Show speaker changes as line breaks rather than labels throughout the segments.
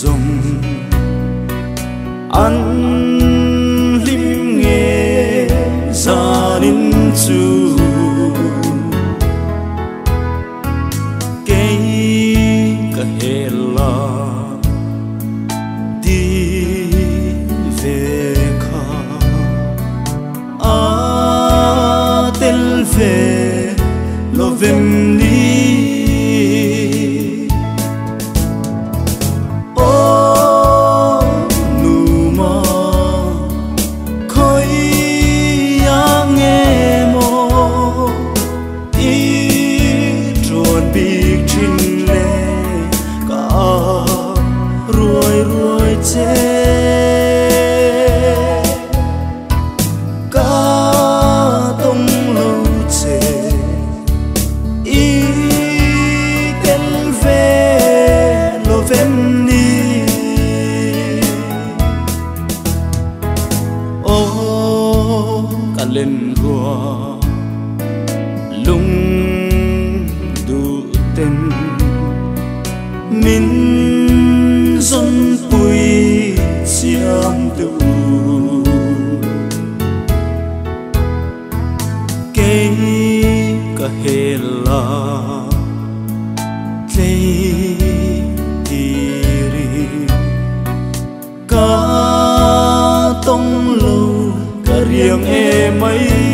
rồng an lim nghe gia đình chu cái hệ là đi về kha tel về lo vem đi lên hoa lung đủ tên min dân bụi chiang tự cái cả hệ là cái tiri cả tông lâu cả riêng em ấy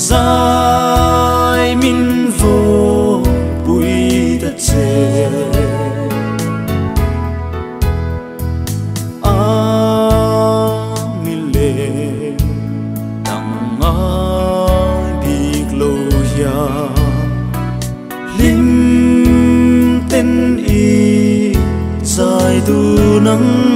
dài min vô bụi đất chè min lệ đằng đi lâu ya lim tên y dài tu nắng